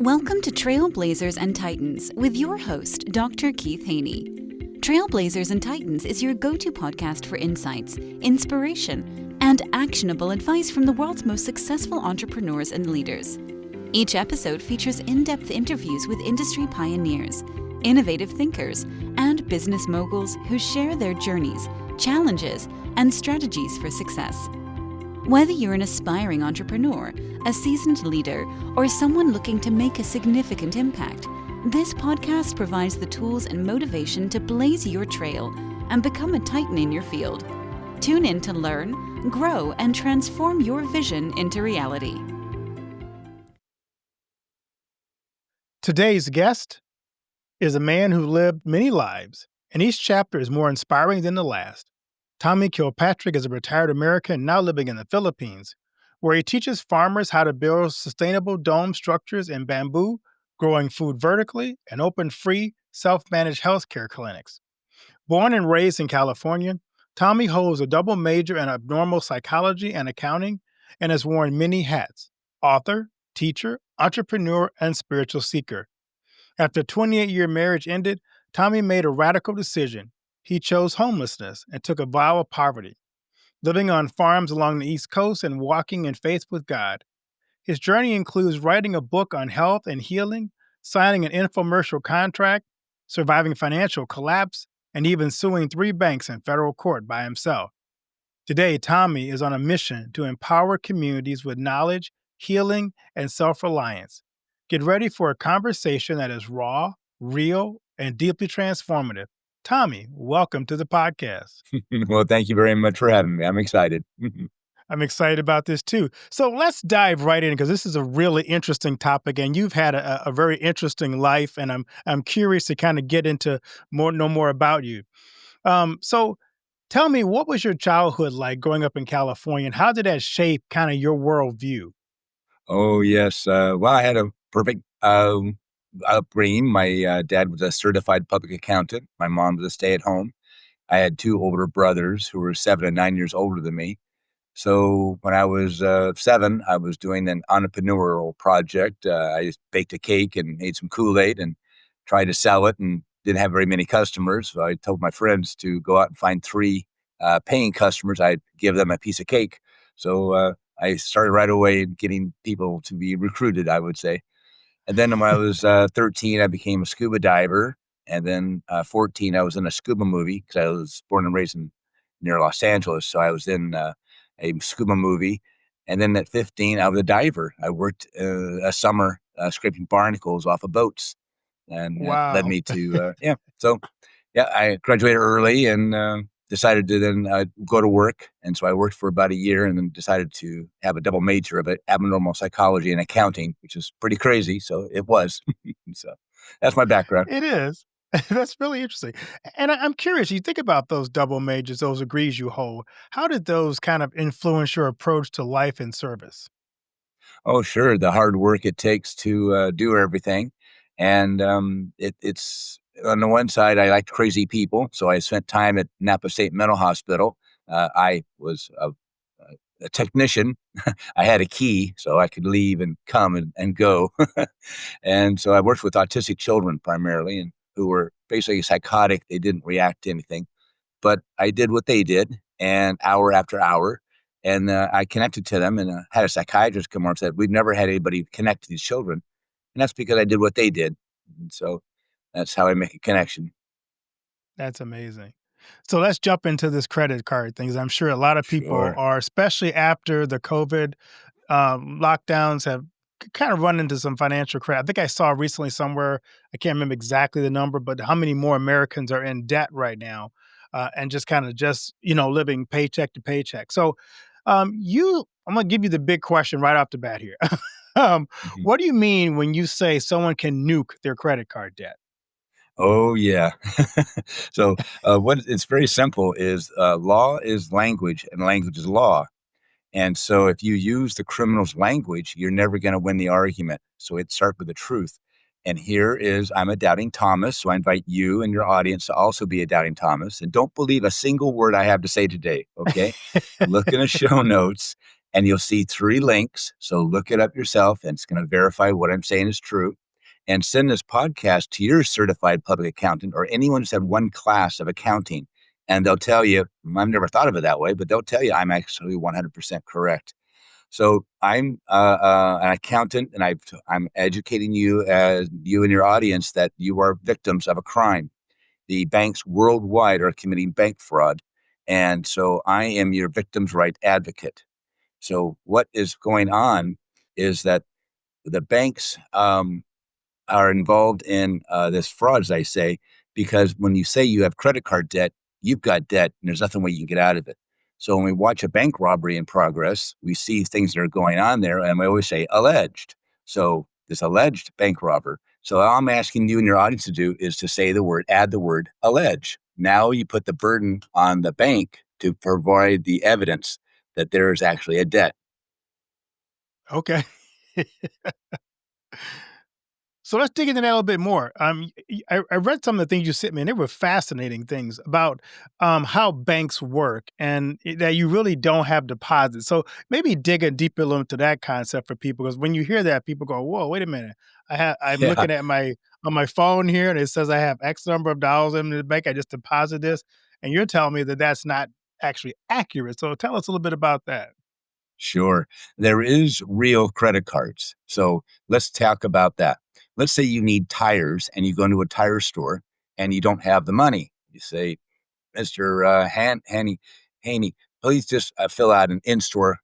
Welcome to Trailblazers and Titans with your host, Dr. Keith Haney. Trailblazers and Titans is your go-to podcast for insights, inspiration, and actionable advice from the world's most successful entrepreneurs and leaders. Each episode features in-depth interviews with industry pioneers, innovative thinkers, and business moguls who share their journeys, challenges, and strategies for success. Whether you're an aspiring entrepreneur, a seasoned leader, or someone looking to make a significant impact, this podcast provides the tools and motivation to blaze your trail and become a titan in your field. Tune in to learn, grow, and transform your vision into reality. Today's guest is a man who lived many lives, and each chapter is more inspiring than the last. Tommy Kilpatrick is a retired American now living in the Philippines, where he teaches farmers how to build sustainable dome structures in bamboo, growing food vertically, and open free, self-managed healthcare clinics. Born and raised in California, Tommy holds a double major in abnormal psychology and accounting and has worn many hats: author, teacher, entrepreneur, and spiritual seeker. After a 28-year marriage ended, Tommy made a radical decision. He chose homelessness and took a vow of poverty, living on farms along the East Coast and walking in faith with God. His journey includes writing a book on health and healing, signing an infomercial contract, surviving financial collapse, and even suing 3 banks in federal court by himself. Today, Tommy is on a mission to empower communities with knowledge, healing, and self-reliance. Get ready for a conversation that is raw, real, and deeply transformative. Tommy, welcome to the podcast. Well, thank you very much for having me. I'm excited. I'm excited about this too. So let's dive right in because this is a really interesting topic, and you've had a very interesting life, and I'm curious to kind of get into know more about you. So tell me, what was your childhood like growing up in California, and how did that shape kind of your worldview? Oh, yes. Well, I had a perfect upbringing. My dad was a certified public accountant. My mom was a stay-at-home. I had 2 older brothers who were 7 and 9 years older than me. So when I was 7, I was doing an entrepreneurial project. I just baked a cake and made some Kool-Aid and tried to sell it and didn't have very many customers. So I told my friends to go out and find 3 paying customers. I'd give them a piece of cake. So I started right away getting people to be recruited, I would say. And then when I was 13, I became a scuba diver. And then 14, I was in a scuba movie because I was born and raised near Los Angeles. So I was in a scuba movie. And then at 15, I was a diver. I worked a summer scraping barnacles off of boats. And that led Wow. me to, So, I graduated early and decided to then go to work. And so I worked for about a year and then decided to have a double major of abnormal psychology and accounting, which is pretty crazy. So it was. So that's my background. It is. That's really interesting. And I'm curious, you think about those double majors, those degrees you hold. How did those kind of influence your approach to life and service? Oh, sure. The hard work it takes to do everything. And it's on the one side, I liked crazy people. So I spent time at Napa State Mental Hospital. I was a technician. I had a key so I could leave and come and go. And so I worked with autistic children primarily and who were basically psychotic. They didn't react to anything, but I did what they did and hour after hour. And I connected to them and had a psychiatrist come over and said, we've never had anybody connect to these children. And that's because I did what they did. And so that's how I make a connection. That's amazing. So let's jump into this credit card thing. 'Cause I'm sure a lot of people Sure. are, especially after the COVID lockdowns, have kind of run into some financial credit. I think I saw recently somewhere, I can't remember exactly the number, but how many more Americans are in debt right now and just kind of living paycheck to paycheck. So I'm going to give you the big question right off the bat here. Mhm. What do you mean when you say someone can nuke their credit card debt? Oh, yeah. So what it's very simple is law is language and language is law. And so if you use the criminal's language, you're never going to win the argument. So it starts with the truth. And here is, I'm a doubting Thomas. So I invite you and your audience to also be a doubting Thomas. And don't believe a single word I have to say today. Okay. Look in the show notes and you'll see 3 links. So look it up yourself, and it's going to verify what I'm saying is true. And send this podcast to your certified public accountant or anyone who's had one class of accounting. And they'll tell you, I've never thought of it that way, but they'll tell you I'm actually 100% correct. So I'm an accountant, and I'm educating you, as you and your audience, that you are victims of a crime. The banks worldwide are committing bank fraud. And so I am your victim's right advocate. So what is going on is that the banks are involved in this fraud, as I say, because when you say you have credit card debt, you've got debt, and there's nothing way you can get out of it. So when we watch a bank robbery in progress, we see things that are going on there, and we always say alleged. So this alleged bank robber. So all I'm asking you and your audience to do is to say the word, add the word allege. Now you put the burden on the bank to provide the evidence that there is actually a debt. Okay. So let's dig into that a little bit more. I read some of the things you sent me, and they were fascinating things about how banks work and that you really don't have deposits. So maybe dig a deeper into that concept for people, because when you hear that, people go, "Whoa, wait a minute! I'm Yeah, looking at on my phone here, and it says I have X number of dollars in the bank. I just deposit this, and you're telling me that that's not actually accurate. So tell us a little bit about that." sure. There is real credit cards. So let's talk about that. Let's say you need tires and you go into a tire store and you don't have the money. You say, Mr. Haney, please just fill out an in-store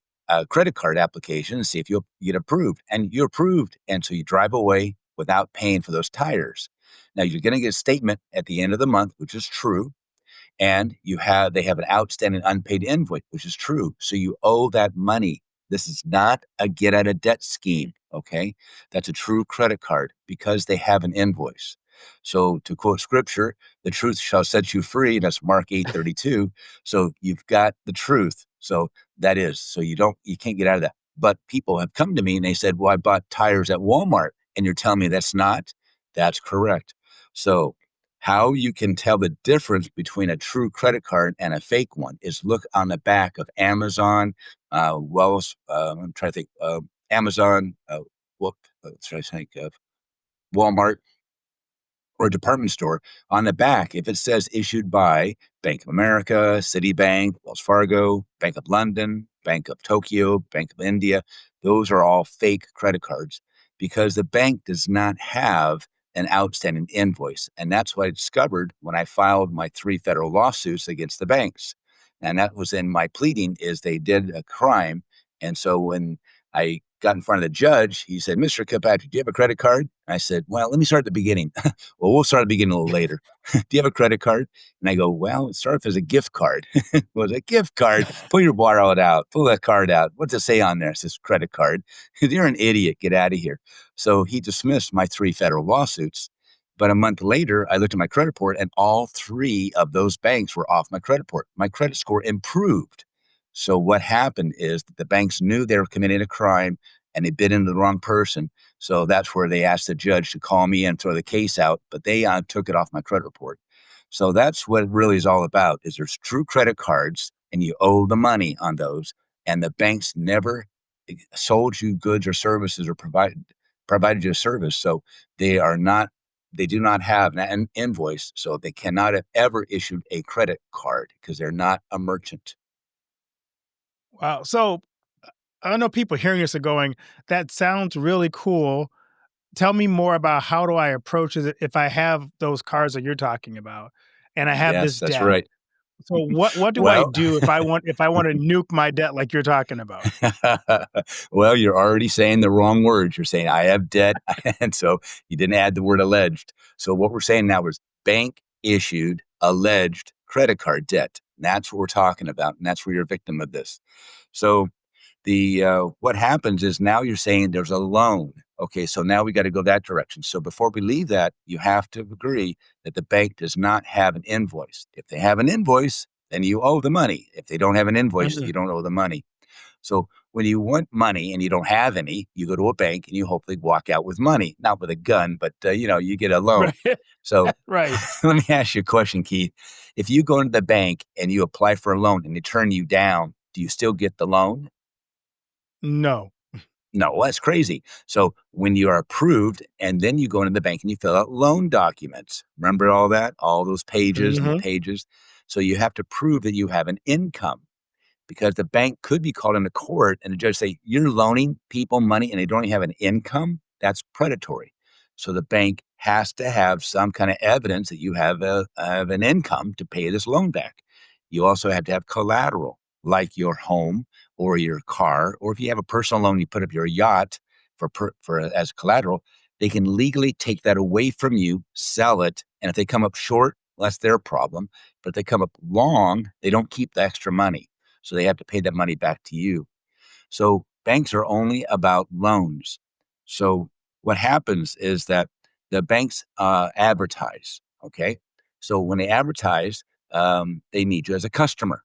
credit card application and see if you'll get approved. And you're approved. And so you drive away without paying for those tires. Now you're going to get a statement at the end of the month, which is true, and they have an outstanding unpaid invoice, which is true. So you owe that money. This is not a get out of debt scheme. Okay. That's a true credit card because they have an invoice. So to quote scripture, the truth shall set you free. That's Mark 8:32. So you've got the truth. So you can't get out of that. But people have come to me and they said, well, I bought tires at Walmart, and you're telling me that's correct. So how you can tell the difference between a true credit card and a fake one is look on the back of Amazon, I'm trying to think, Amazon, try to think of Walmart or a department store. On the back, if it says issued by Bank of America, Citibank, Wells Fargo, Bank of London, Bank of Tokyo, Bank of India, those are all fake credit cards because the bank does not have an outstanding invoice. And that's what I discovered when I filed my 3 federal lawsuits against the banks. And that was in my pleading is they did a crime. And so when I got in front of the judge, he said, Mr. Kilpatrick, do you have a credit card? I said, well, let me start at the beginning. Well, we'll start at the beginning a little later. Do you have a credit card? And I go, well, it started off as a gift card. Was a gift card. Pull your wallet out. Pull that card out. What's it say on there? It says credit card. You're an idiot. Get out of here. So he dismissed my 3 federal lawsuits. But a month later, I looked at my credit report, and all 3 of those banks were off my credit report. My credit score improved. So what happened is that the banks knew they were committing a crime and they bid into the wrong person. So that's where they asked the judge to call me and throw the case out, but they took it off my credit report. So that's what it really is all about, is there's true credit cards and you owe the money on those, and the banks never sold you goods or services or provided you a service. So they do not have an invoice, so they cannot have ever issued a credit card because they're not a merchant. Wow. So I know people hearing this are going, that sounds really cool. Tell me more about how do I approach it if I have those cards that you're talking about and I have Yes, this that's debt. right. So what do I Well, do if I want to nuke my debt like you're talking about? well, you're already saying the wrong words. You're saying I have debt, and so you didn't add the word alleged. So what we're saying now is bank issued alleged credit card debt. And that's what we're talking about, and that's where you're a victim of this. So the what happens is now you're saying there's a loan. Okay, so now we got to go that direction. So before we leave that, you have to agree that the bank does not have an invoice. If they have an invoice, then you owe the money. If they don't have an invoice, Mhm. you don't owe the money. So when you want money and you don't have any, you go to a bank and you hopefully walk out with money, not with a gun, but you get a loan. Right. So Right. let me ask you a question, Keith. If you go into the bank and you apply for a loan and they turn you down, do you still get the loan? No. No, that's crazy. So when you are approved and then you go into the bank and you fill out loan documents, remember all that, all those pages and Hmm. pages. So you have to prove that you have an income because the bank could be called into court and the judge say, you're loaning people money and they don't even have an income. That's predatory. So the bank has to have some kind of evidence that you have an income to pay this loan back. You also have to have collateral like your home or your car, or if you have a personal loan, you put up your yacht for as collateral. They can legally take that away from you, sell it, and if they come up short, well, that's their problem. But if they come up long, they don't keep the extra money. So they have to pay that money back to you. So banks are only about loans. So what happens is that the banks advertise. Okay. So when they advertise, they need you as a customer.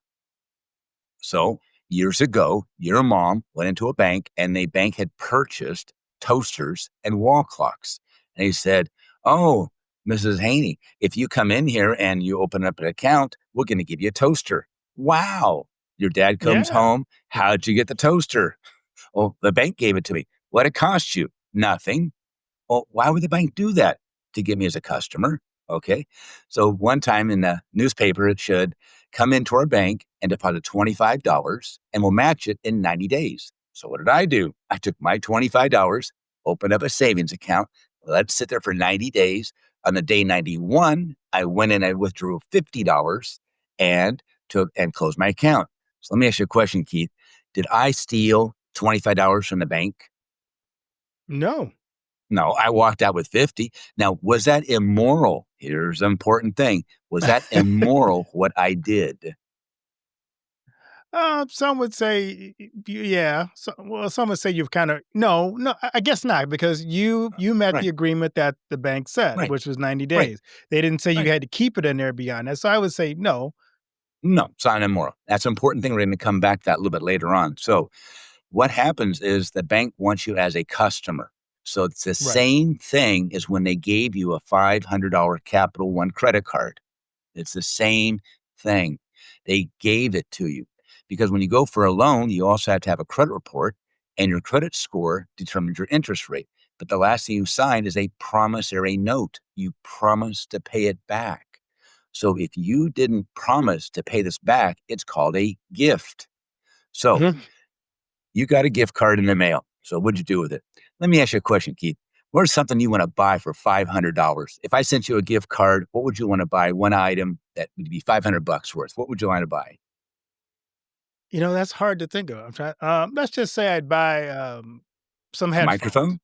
So years ago, your mom went into a bank and the bank had purchased toasters and wall clocks. And he said, oh, Mrs. Haney, if you come in here and you open up an account, we're going to give you a toaster. Wow. Your dad comes Yeah. home. How'd you get the toaster? Oh, the bank gave it to me. What'd it cost you? Nothing. Well, why would the bank do that? To get me as a customer. Okay. So one time in the newspaper, it should come into our bank and deposit $25 and we'll match it in 90 days. So what did I do? I took my $25, opened up a savings account, let it sit there for 90 days. On the day 91, I went in and withdrew $50 and closed my account. So let me ask you a question, Keith. Did I steal $25 from the bank? No. No, I walked out with 50. Now, was that immoral? Here's the important thing. Was that immoral what I did? Some would say, yeah. Some would say you've kind of no. I guess not because you met the Right, agreement that the bank set, right, which was 90 right, days. They didn't say you right. had to keep it in there beyond that. So I would say no. No, it's not immoral. That's an important thing. We're going to come back to that a little bit later on. So what happens is the bank wants you as a customer. So it's the Right. same thing as when they gave you a $500 Capital One credit card. It's the same thing. They gave it to you because when you go for a loan, you also have to have a credit report and your credit score determines your interest rate. But the last thing you signed is a promissory note. You promise to pay it back. So if you didn't promise to pay this back, it's called a gift. So Mhm. you got a gift card in the mail. So what'd you do with it? Let me ask you a question, Keith. What's something you want to buy for $500? If I sent you a gift card, what would you want to buy? One item that would be $500 worth. What would you want to buy? That's hard to think of. I'm trying. Let's just say I'd buy some A headphones. microphone?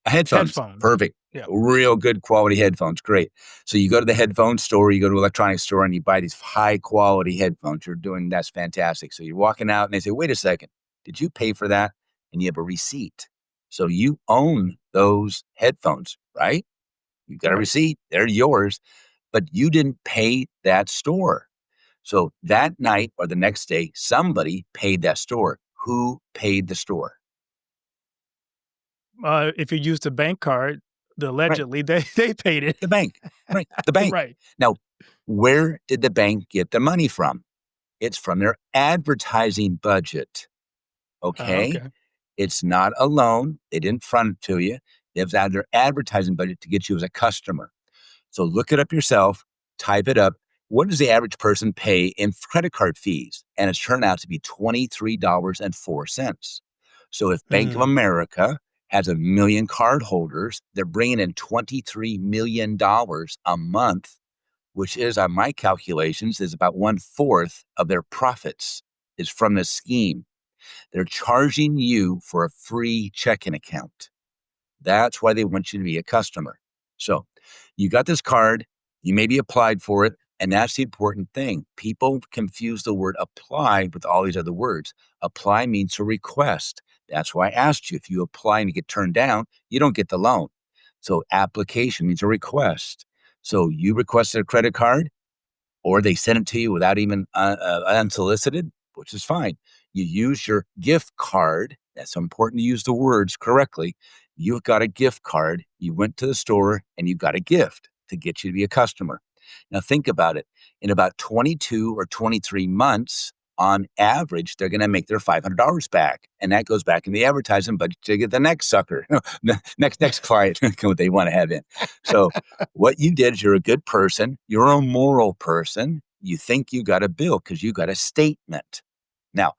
Headphones. Headphones. Perfect. Yeah. Real good quality headphones. Great. So you go to the headphone store, you go to an electronics store and you buy these high quality headphones. That's fantastic. So you're walking out and they say, wait a second, did you pay for that? And you have a receipt. So you own those headphones, right? You got a Right. receipt. They're yours, but you didn't pay that store. So that night or the next day, somebody paid that store. Who paid the store? If you used a bank card, Right. allegedly they paid it. The bank. Right. The bank. Right. Now, where did the bank get the money from? It's from their advertising budget. Okay. Okay. It's not a loan. They didn't front it to you. They've had their advertising budget to get you as a customer. So look it up yourself, type it up. What does the average person pay in credit card fees? And it's turned out to be $23.04. So if Bank of Mhm. America has 1 million card holders, they're bringing in $23 million a month, which is, on my calculations, is about 1/4 of their profits is from this scheme. They're charging you for a free checking account. That's why they want you to be a customer. So you got this card, you maybe applied for it, and that's the important thing. People confuse the word apply with all these other words. Apply means to request. That's why I asked you if you apply and you get turned down, you don't get the loan. So application means a request. So you requested a credit card, or they send it to you without even unsolicited, which is fine. You use your gift card. That's important to use the words correctly. You got a gift card. You went to the store and you got a gift to get you to be a customer. Now think about it. In about 22 or 23 months, on average, they're going to make their $500 back. And that goes back in the advertising budget to get the next sucker, next client what they want to have in. So what you did is you're a good person. You're a moral person. You think you got a bill because you got a statement. Now,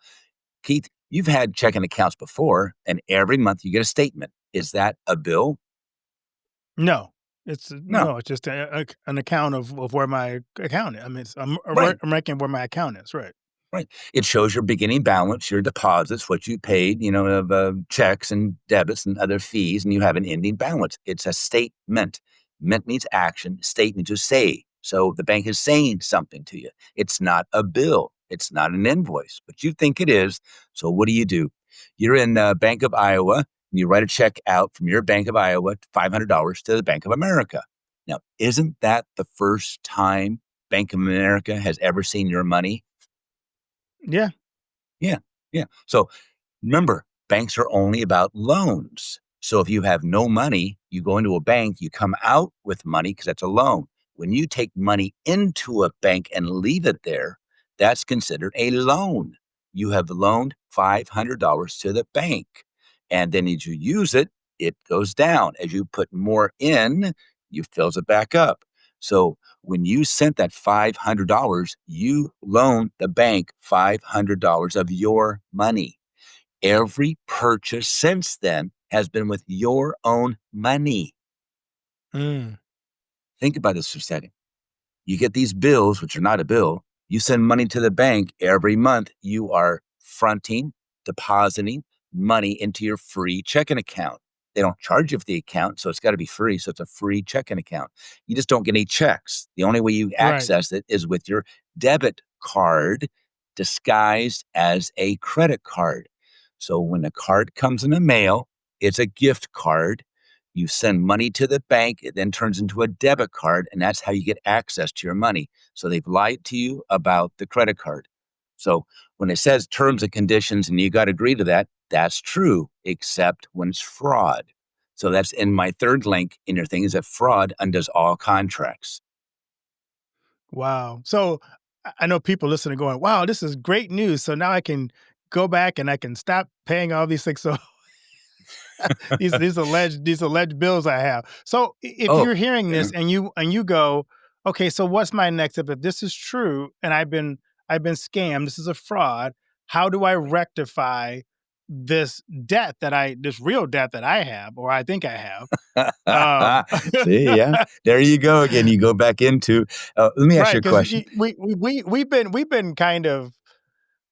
Keith, you've had checking accounts before, and every month you get a statement. Is that a bill? No, No. it's just an account of where my account is. I mean, Right. I'm ranking where my account is, right? Right. It shows your beginning balance, your deposits, what you paid, of checks and debits and other fees, and you have an ending balance. It's a statement. Ment means action. State means to say. So the bank is saying something to you. It's not a bill. It's not an invoice, but you think it is. So what do? You're in Bank of Iowa, and you write a check out from your Bank of Iowa, $500 to the Bank of America. Now, isn't that the first time Bank of America has ever seen your money? Yeah. Yeah, yeah. So remember, banks are only about loans. So if you have no money, you go into a bank, you come out with money because that's a loan. When you take money into a bank and leave it there, that's considered a loan. You have loaned $500 to the bank. And then as you use it, it goes down. As you put more in, you fills it back up. So when you sent that $500, you loaned the bank $500 of your money. Every purchase since then has been with your own money. Mm. Think about this for a second. You get these bills, which are not a bill. You send money to the bank every month. You are fronting, depositing money into your free checking account. They don't charge you for the account, so it's got to be free. So it's a free checking account. You just don't get any checks. The only way you Right. access it is with your debit card disguised as a credit card. So when the card comes in the mail, it's a gift card. You send money to the bank, it then turns into a debit card, and that's how you get access to your money. So they've lied to you about the credit card. So when it says terms and conditions and you got to agree to that, that's true, except when it's fraud. So that's in my third link in your thing is that fraud undoes all contracts. Wow. So I know people listening going, wow, this is great news. So now I can go back and I can stop paying all these things. So these alleged bills I have. So if Oh, you're hearing yeah. this and you go, okay, so what's my next step? If this is true and I've been scammed, this is a fraud, how do I rectify this this real debt that I have or I think I have? Um See, yeah, there you go again. You go back into. Let me ask you right, a because question. we've been kind of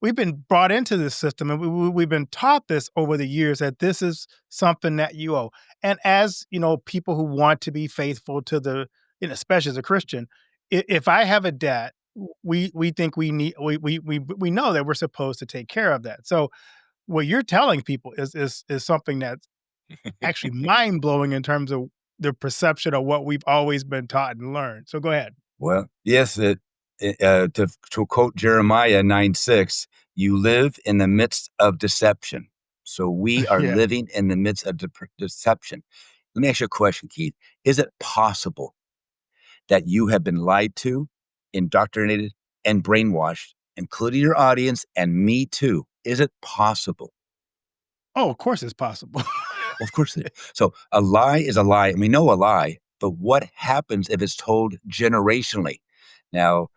we've been brought into this system and we've been taught this over the years that this is something that you owe. And as you know, people who want to be faithful to especially as a Christian, if I have a debt, we think we need we know that we're supposed to take care of that. So what you're telling people is something that's actually mind blowing in terms of the perception of what we've always been taught and learned. So go ahead. Well, yes, to quote Jeremiah 9:6, you live in the midst of deception. So we are Yeah. living in the midst of deception. Let me ask you a question, Keith. Is it possible that you have been lied to, indoctrinated, and brainwashed, including your audience and me too? Is it possible? Oh, of course it's possible. Well, of course it is. So a lie is a lie, and we know a lie, but what happens if it's told generationally? Now,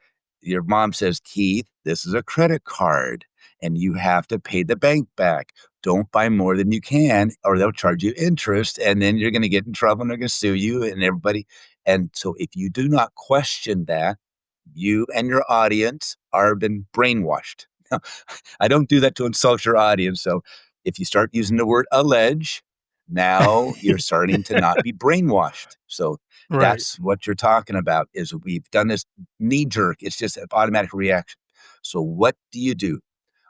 your mom says, Keith, this is a credit card, and you have to pay the bank back. Don't buy more than you can, or they'll charge you interest, and then you're going to get in trouble, and they're going to sue you and everybody. And so if you do not question that, you and your audience are been brainwashed. I don't do that to insult your audience. So if you start using the word allege, now you're starting to not be brainwashed. So Right. that's what you're talking about is we've done this knee jerk. It's just an automatic reaction. So what do?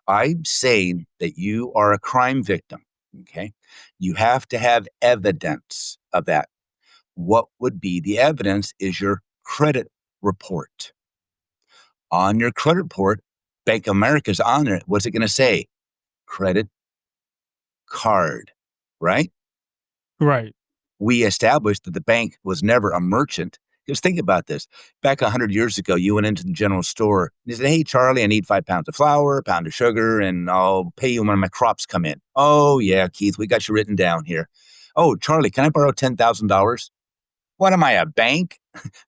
I'm saying that you are a crime victim. Okay. You have to have evidence of that. What would be the evidence is your credit report. On your credit report, Bank of America's on it. What's it going to say? Credit card, right? Right. We established that the bank was never a merchant. Just think about this. Back 100 years ago, you went into the general store and you said, "Hey, Charlie, I need 5 pounds of flour, a pound of sugar, and I'll pay you when my crops come in." "Oh, yeah, Keith, we got you written down here." "Oh, Charlie, can I borrow $10,000? "What am I, a bank?"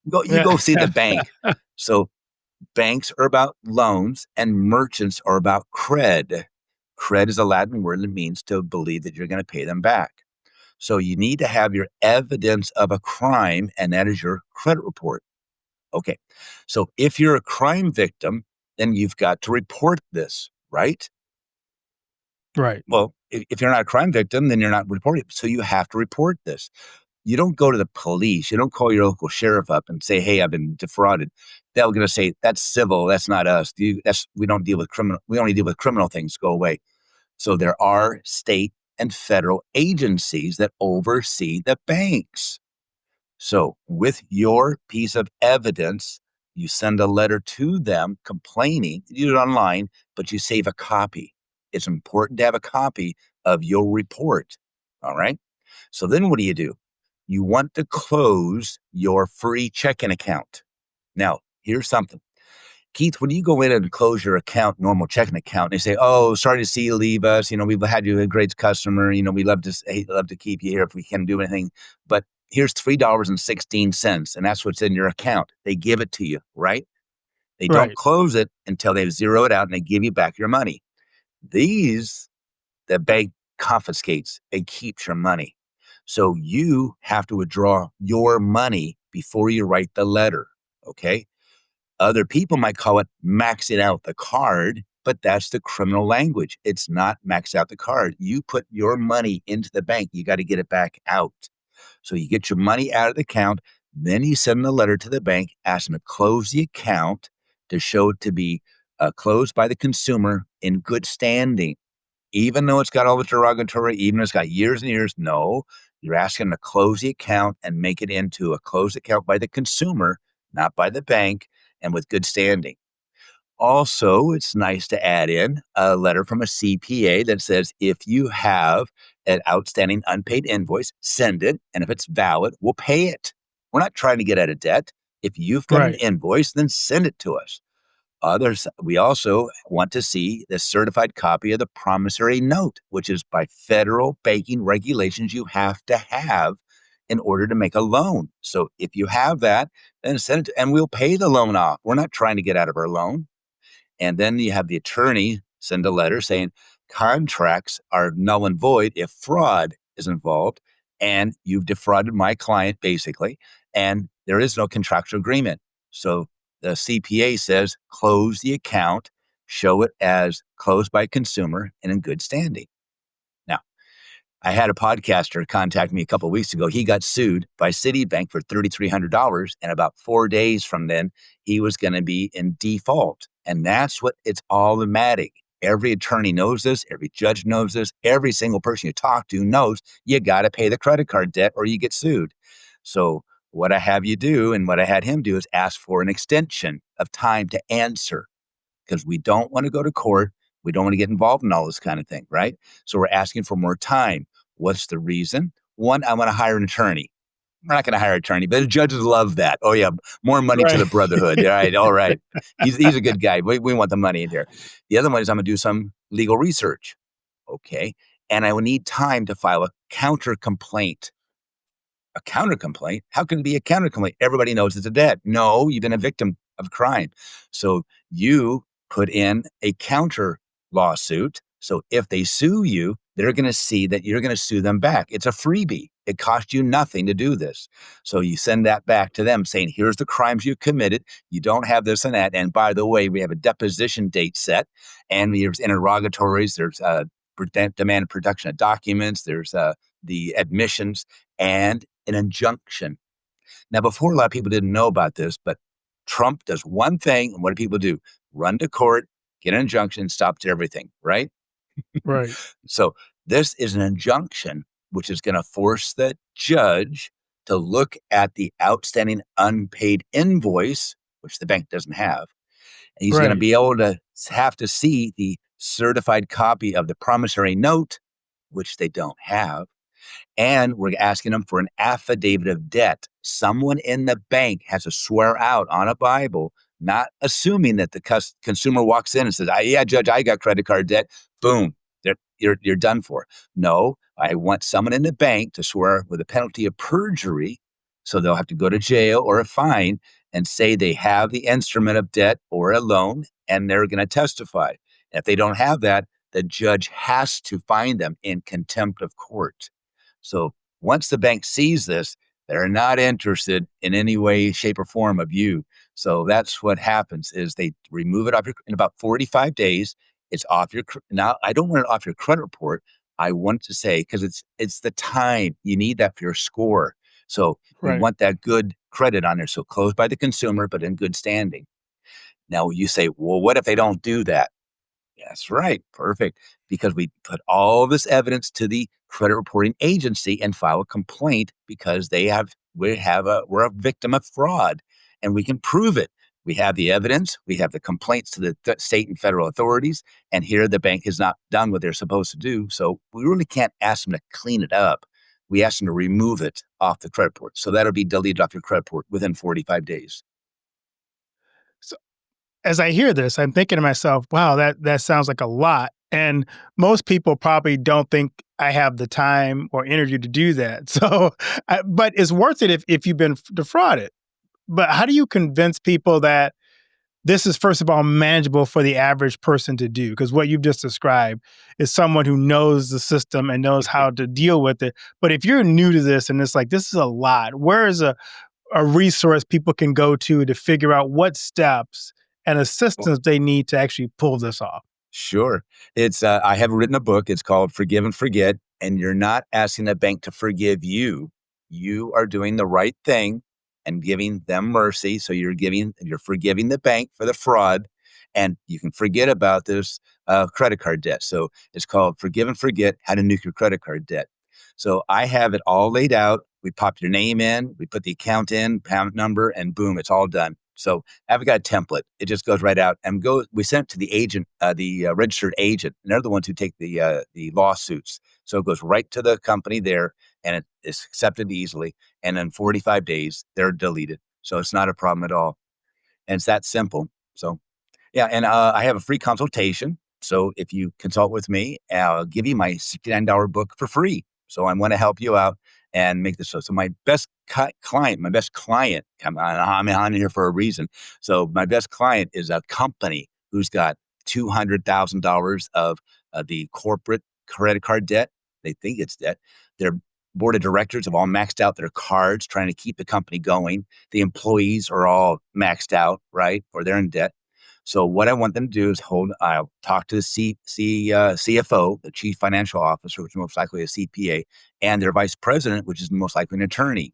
You Yeah. go see the bank. So banks are about loans and merchants are about cred. Cred is a Latin word that means to believe that you're going to pay them back. So you need to have your evidence of a crime, and that is your credit report. Okay. So if you're a crime victim, then you've got to report this, right? Right. Well, if you're not a crime victim, then you're not reporting. So you have to report this. You don't go to the police. You don't call your local sheriff up and say, "Hey, I've been defrauded." They're going to say, "That's civil. That's not us. We don't deal with criminal. We only deal with criminal things. Go away." So there are state and federal agencies that oversee the banks. So with your piece of evidence, you send a letter to them complaining. You do it online, but you save a copy. It's important to have a copy of your report. All right. So then what do? You want to close your free checking account. Now, here's something. Keith, when you go in and close your account, normal checking account, they say, "Oh, sorry to see you leave us. We've had you a great customer. We love to keep you here if we can do anything. But here's $3.16, and that's what's in your account." They give it to you, right? They don't Right. close it until they zero it out and they give you back your money. These, the bank confiscates and keeps your money. So you have to withdraw your money before you write the letter. Okay. Other people might call it maxing out the card, but that's the criminal language. It's not max out the card. You put your money into the bank, you got to get it back out. So you get your money out of the account, then you send a letter to the bank, ask them to close the account to show it to be closed by the consumer in good standing. Even though it's got all the derogatory, even though it's got years and years, no, you're asking them to close the account and make it into a closed account by the consumer, not by the bank, and with good standing. Also, it's nice to add in a letter from a CPA that says if you have an outstanding unpaid invoice, send it. And if it's valid, we'll pay it. We're not trying to get out of debt. If you've got an Right. invoice, then send it to us. We also want to see the certified copy of the promissory note, which is by federal banking regulations you have to have in order to make a loan. So if you have that, then send it, and we'll pay the loan off. We're not trying to get out of our loan. And then you have the attorney send a letter saying contracts are null and void if fraud is involved and you've defrauded my client, basically, and there is no contractual agreement. So the CPA says close the account, show it as closed by consumer and in good standing. Now, I had a podcaster contact me a couple of weeks ago. He got sued by Citibank for $3,300. And about 4 days from then, he was going to be in default. And that's what it's automatic. Every attorney knows this. Every judge knows this. Every single person you talk to knows you got to pay the credit card debt or you get sued. So what I have you do and what I had him do is ask for an extension of time to answer because we don't want to go to court. We don't want to get involved in all this kind of thing, right? So we're asking for more time. What's the reason? One, I want to hire an attorney. We're not going to hire an attorney, but the judges love that. Oh, yeah, more money to Right. the brotherhood. All right. He's a good guy. We want the money in there. The other one is I'm going to do some legal research. Okay. And I will need time to file a counter complaint. A counter complaint? How can it be a counter complaint? Everybody knows it's a debt. No, you've been a victim of crime. So you put in a counter lawsuit. So if they sue you, they're going to see that you're going to sue them back. It's a freebie. It cost you nothing to do this. So you send that back to them saying, here's the crimes you committed. You don't have this and that. And by the way, we have a deposition date set and there's interrogatories. There's demand production of documents. There's the admissions and an injunction. Now, before, a lot of people didn't know about this, but Trump does one thing, and what do people do? Run to court, get an injunction, stops everything, right? Right. So this is an injunction, which is going to force the judge to look at the outstanding unpaid invoice, which the bank doesn't have. And he's going to Right. be able to have to see the certified copy of the promissory note, which they don't have. And we're asking them for an affidavit of debt. Someone in the bank has to swear out on a Bible, not assuming that the consumer walks in and says, yeah, Judge, I got credit card debt. Boom, you're done for. No, I want someone in the bank to swear with a penalty of perjury. So they'll have to go to jail or a fine and say they have the instrument of debt or a loan, and they're going to testify. If they don't have that, the judge has to find them in contempt of court. So once the bank sees this, they're not interested in any way, shape, or form of you. So that's what happens is they remove it off in about 45 days. It's off your now. I don't want it off your credit report. I want to say because it's the time you need that for your score. So we Right. want that good credit on there. So closed by the consumer, but in good standing. Now you say, well, what if they don't do that? That's right. Perfect. Because we put all this evidence to the credit reporting agency and file a complaint because we're a victim of fraud and we can prove it. We have the evidence. We have the complaints to the state and federal authorities. And here the bank has not done what they're supposed to do. So we really can't ask them to clean it up. We ask them to remove it off the credit report. So that'll be deleted off your credit report within 45 days. So as I hear this, I'm thinking to myself, wow, that sounds like a lot. And most people probably don't think I have the time or energy to do that. So, but it's worth it if you've been defrauded. But how do you convince people that this is, first of all, manageable for the average person to do? Because what you've just described is someone who knows the system and knows how to deal with it. But if you're new to this and it's like, this is a lot, where is a resource people can go to figure out what steps and assistance they need to actually pull this off? Sure. It's I have written a book. It's called Forgive and Forget. And you're not asking the bank to forgive you. You are doing the right thing and giving them mercy. So you're forgiving the bank for the fraud, and you can forget about this credit card debt. So it's called Forgive and Forget: How to Nuke Your Credit Card Debt. So I have it all laid out. We pop your name in, we put the account in, account number, and boom, it's all done. So I've got a template. It just goes right out and we send it to the agent, the registered agent, and they're the ones who take the lawsuits. So it goes right to the company there, and it is accepted easily. And in 45 days, they're deleted. So it's not a problem at all. And it's that simple. So yeah, and I have a free consultation. So if you consult with me, I'll give you my $69 book for free. So I want to help you out and make this so. So my best client, I'm on here for a reason. So my best client is a company who's got $200,000 of the corporate credit card debt. They think it's debt. Their board of directors have all maxed out their cards, trying to keep the company going. The employees are all maxed out, right? Or they're in debt. So what I want them to do is I'll talk to the CFO, the chief financial officer, which is most likely a CPA, and their vice president, which is most likely an attorney.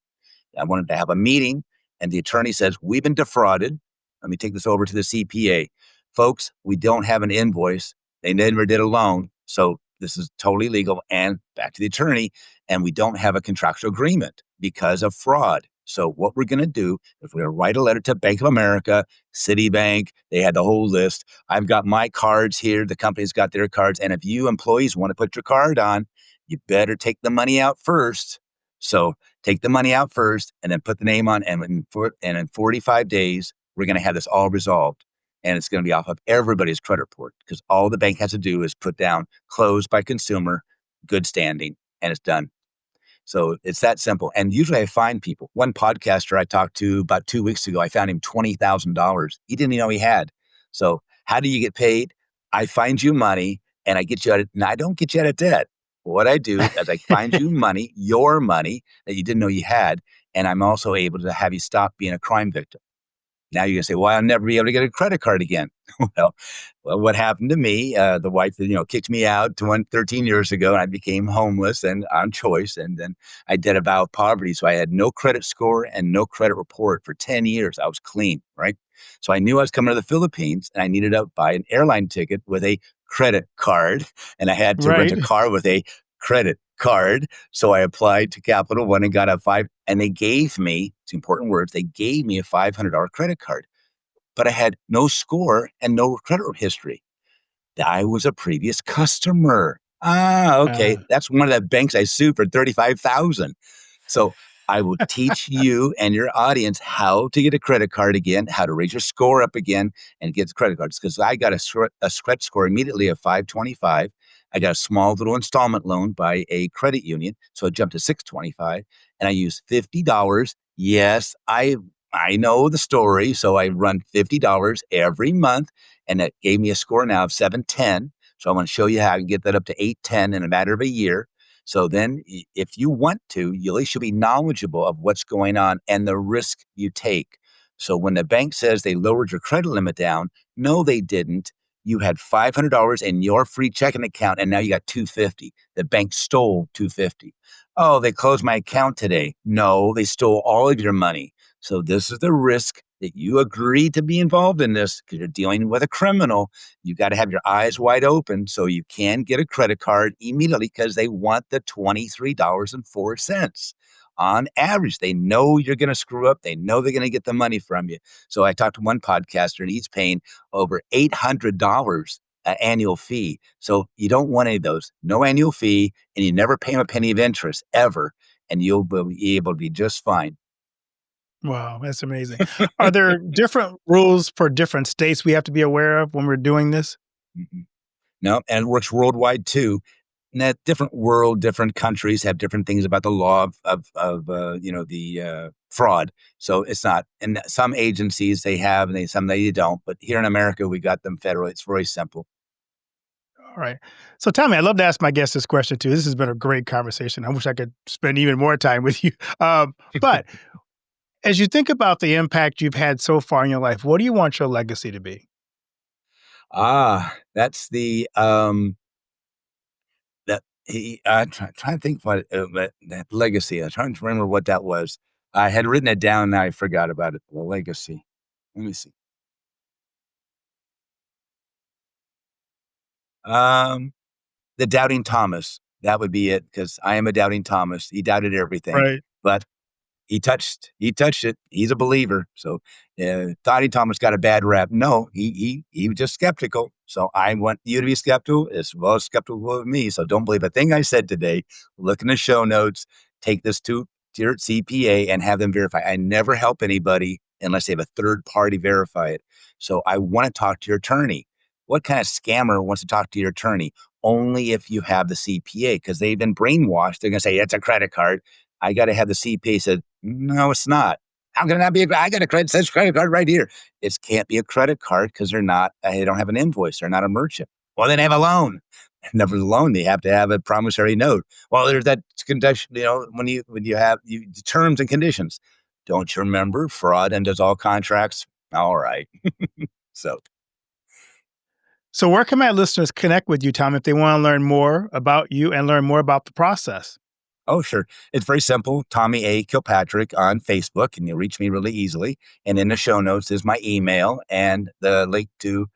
I wanted to have a meeting, and the attorney says, we've been defrauded. Let me take this over to the CPA. Folks, we don't have an invoice. They never did a loan. So this is totally legal. And back to the attorney, and we don't have a contractual agreement because of fraud. So what we're going to do is we're going to write a letter to Bank of America, Citibank. They had the whole list. I've got my cards here. The company's got their cards. And if you employees want to put your card on, you better take the money out first. So take the money out first and then put the name on. And in 45 days, we're going to have this all resolved. And it's going to be off of everybody's credit report because all the bank has to do is put down closed by consumer, good standing, and it's done. So it's that simple. And usually I find people. One podcaster I talked to about 2 weeks ago, I found him $20,000. He didn't even know he had. So how do you get paid? I find you money and I get you out of, and I don't get you out of debt. What I do is I find you money, your money that you didn't know you had. And I'm also able to have you stop being a crime victim. Now you're going to say, well, I'll never be able to get a credit card again. well, what happened to me, the wife, kicked me out 13 years ago and I became homeless and on choice. And then I did a vow of poverty. So I had no credit score and no credit report for 10 years. I was clean, right? So I knew I was coming to the Philippines and I needed to buy an airline ticket with a credit card. And I had to rent a Right. car with a credit card. So I applied to Capital One and got and they gave me, it's important words, they gave me a $500 credit card, but I had no score and no credit history. I was a previous customer. Ah, okay. Uh, That's one of the banks I sued for 35,000. So I will teach you and your audience how to get a credit card again, how to raise your score up again and get credit cards. Because I got a credit score immediately of 525. I got a small little installment loan by a credit union, so it jumped to 625, and I used $50. Yes, I know the story, so I run $50 every month, and it gave me a score now of 710. So I want to show you how I can get that up to 810 in a matter of a year. So then, if you want to, you at least should be knowledgeable of what's going on and the risk you take. So when the bank says they lowered your credit limit down, no, they didn't. You had $500 in your free checking account, and now you got 250. The bank stole 250. Oh, they closed my account today. No, they stole all of your money. So this is the risk that you agreed to be involved in this because you're dealing with a criminal. You got to have your eyes wide open so you can get a credit card immediately because they want the $23.04. On average, they know you're going to screw up. They know they're going to get the money from you. So I talked to one podcaster and he's paying over $800 an annual fee. So you don't want any of those. No annual fee, and you never pay them a penny of interest ever, and you'll be able to be just fine. wow, that's amazing. Are there different rules for different states we have to be aware of when we're doing this? Mhm. No, and it works worldwide too. And that different different countries have different things about the law of the fraud. So it's not. And some agencies they have, and some they don't. But here in America, we got them federal. It's very simple. All right. So tell me, I'd love to ask my guest this question too. This has been a great conversation. I wish I could spend even more time with you. But as you think about the impact you've had so far in your life, what do you want your legacy to be? That's the that he. Trying to think what that legacy. I'm trying to remember what that was. I had written it down. Now I forgot about it. The legacy. Let me see. Um, the doubting Thomas. That would be it because I am a doubting Thomas. He doubted everything, Right. but he touched it. He's a believer. So, Dottie Thomas got a bad rap. No, he was just skeptical. So I want you to be skeptical as well as skeptical of me. So don't believe a thing I said today. Look in the show notes. Take this to your CPA and have them verify. I never help anybody unless they have a third party verify it. So I want to talk to your attorney. What kind of scammer wants to talk to your attorney? Only if you have the CPA because they've been brainwashed. They're going to say it's a credit card. I got to have the CPA said, no, it's not. How can that be? I got a credit, says credit card right here. It can't be a credit card because they don't have an invoice. They're not a merchant. Well, then they have a loan. Never a loan. They have to have a promissory note. Well, there's that condition, when you have terms and conditions. Don't you remember fraud undoes all contracts? All right. So So where can my listeners connect with you, Tom, if they want to learn more about you and learn more about the process? Oh, sure. It's very simple. Tommy A. Kilpatrick on Facebook, and you'll reach me really easily. And in the show notes is my email and the link to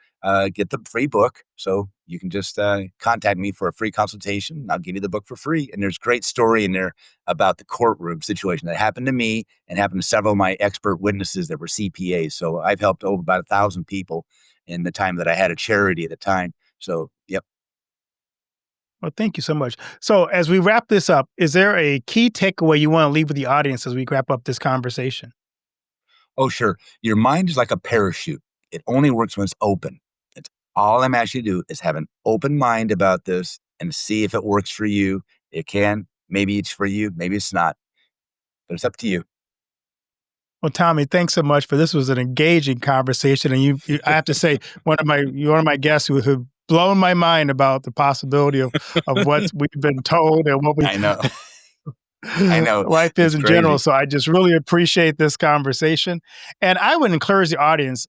get the free book. So you can just contact me for a free consultation. I'll give you the book for free. And there's a great story in there about the courtroom situation that happened to me and happened to several of my expert witnesses that were CPAs. So I've helped over about 1,000 people in the time that I had a charity at the time. So, yep. Well, thank you so much. So as we wrap this up, is there a key takeaway you want to leave with the audience as we wrap up this conversation? Oh, sure. Your mind is like a parachute. It only works when it's open. It's all I'm asking you to do is have an open mind about this and see if it works for you. It can. Maybe it's for you. Maybe it's not. But it's up to you. Well, Tommy, thanks so much for this. Was an engaging conversation, and I have to say, you're one of my guests who blown my mind about the possibility of what we've been told and what we I know. I know. life is It's in general. crazy. So I just really appreciate this conversation. And I would encourage the audience,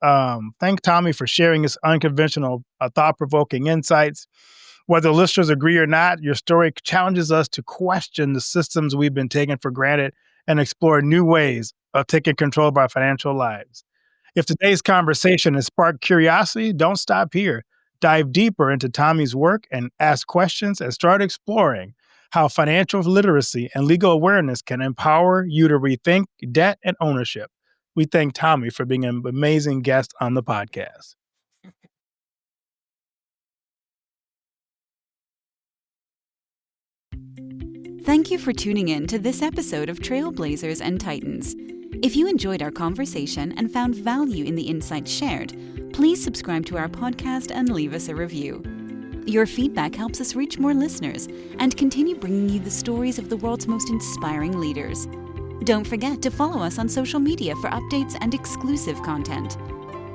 thank Tommy for sharing his unconventional, thought-provoking insights. Whether listeners agree or not, your story challenges us to question the systems we've been taking for granted and explore new ways of taking control of our financial lives. If today's conversation has sparked curiosity, don't stop here. Dive deeper into Tommy's work and ask questions and start exploring how financial literacy and legal awareness can empower you to rethink debt and ownership. We thank Tommy for being an amazing guest on the podcast. Thank you for tuning in to this episode of Trailblazers and Titans. If you enjoyed our conversation and found value in the insights shared, please subscribe to our podcast and leave us a review. Your feedback helps us reach more listeners and continue bringing you the stories of the world's most inspiring leaders. Don't forget to follow us on social media for updates and exclusive content.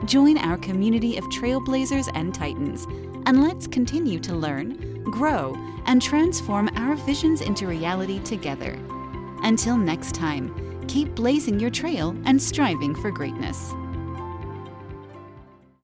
Join our community of Trailblazers and Titans, and let's continue to learn, grow, and transform our visions into reality together. Until next time, keep blazing your trail and striving for greatness.